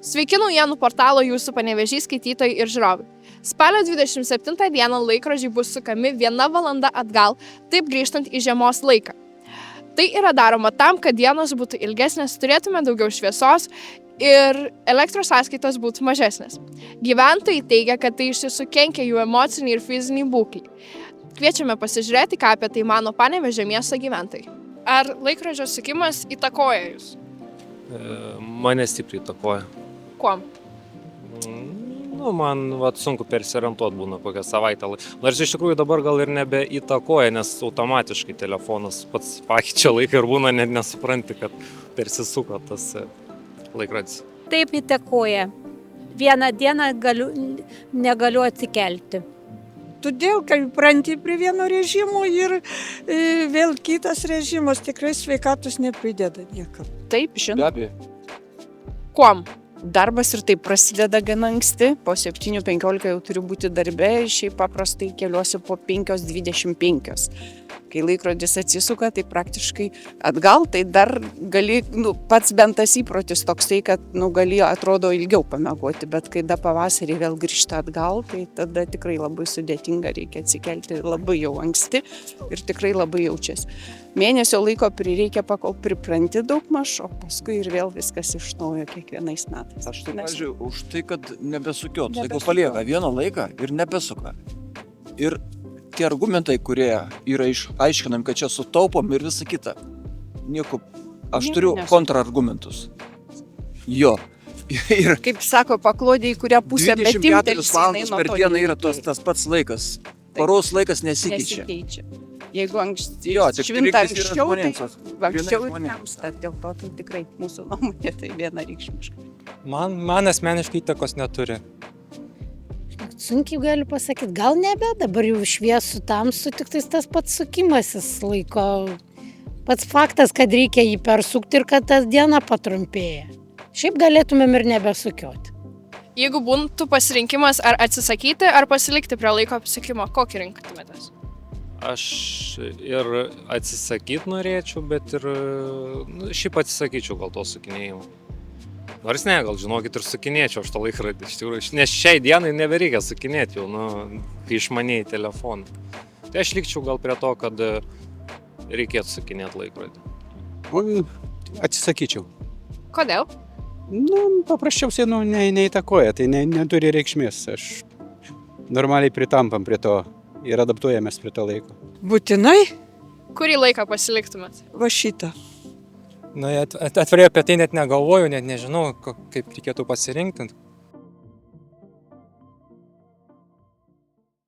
Sveiki naujienų portalo Jūsų Panevėžys skaitytojai ir žiūrovai. Spalio 27 dieną laikrodžiai bus sukami 1 valanda atgal, taip grįžtant į žiemos laiką. Tai yra daroma tam, kad dienos būtų ilgesnės, turėtume daugiau šviesos ir elektros sąskaitos būtų mažesnės. Gyventojai teigia, kad tai iš tiesų kenkia jų emociniai ir fiziniai būklei. Kviečiame pasižiūrėti, ką apie tai mano Panevėžio miesto gyventojai. Ar laikrodžio sukimas įtakoja jūs? Mane stipriai įtakoja. Kuom? Man sunku persiorientuoti būna kokią savaitę. Nors iš tikrųjų dabar gal ir nebeįtakoja, nes automatiškai telefonas pats pakeičia laiką ir būna net nesupranti, kad persisuko tas laikrodis. Taip įtakoja. Vieną dieną negaliu atsikelti. Todėl, kai pranti prie vieno režimo ir vėl kitas režimas, tikrai sveikatos neprideda niekam. Taip, žinoma. Be abejo. Kuom? Darbas ir taip prasideda gana anksti, po 7:15 jau turiu būti darbe, šiaip paprastai keliuosi po 5:25. Kai laikrodis atsisuka, tai praktiškai atgal, tai dar gali, pats bent tas įprotis toksai, kad gali atrodo ilgiau pamiegoti, bet kai da pavasarį vėl grįžta atgal, tai tada tikrai labai sudėtinga, reikia atsikelti labai jau anksti ir tikrai labai jaučiasi. Mėnesio laiko prireikia, kol pripranti daugmaž, o paskui ir vėl viskas iš naujo kiekvienais metais. Aš tai pavyzdžiui už tai, kad nebesukiot. Jeigu palieka vieną laiką ir nebesuka. Ir tie argumentai, kurie yra aiškinami, kad čia sutaupom ir visa kita. Nieko. Aš turiu kontrargumentus. Jo. Ir kaip sako, paklodė į kurią pusę 24 valandas per dieną yra tas pats laikas. Paros laikas nesikeičia. Jeigu švinta anksčiau, tai anksčiau ir tamsta. Dėl to tai tikrai mūsų nuomonė tai vienareikšmiškai. Man asmeniškai įtakos neturi. Sunkiai galiu pasakyti, gal nebe, dabar jau šviesų tamsų, tik tas pats sukimasis laiko. Pats faktas, kad reikia jį persukti ir kad ta diena patrumpėja. Šiaip galėtumėm ir nebesukioti. Jeigu būtų pasirinkimas ar atsisakyti, ar pasilikti prie laiko apsukimo, kokį rinktumėtės? Aš ir atsisakyti norėčiau, bet ir šiaip atsisakyčiau gal to sukinėjimo. Nors ne, gal žinokit ir sukinėčiau aš tą laikrodį, iš tikrųjų, nes šiai dienai nebereikia sukinėti jau, kai išmanėjai telefoną. Tai aš likčiau gal prie to, kad reikėtų sukinėti laikrodį. Atsisakyčiau. Kodėl? Paprasčiausiai neįtakoja, tai neturi reikšmės. Aš normaliai pritampam prie to ir adaptuojamės prie to laiko. Būtinai Kurį laiką pasiliktumėt? va šitą. Atvirai apie tai net negalvoju, net nežinau, kaip reikėtų pasirinkti.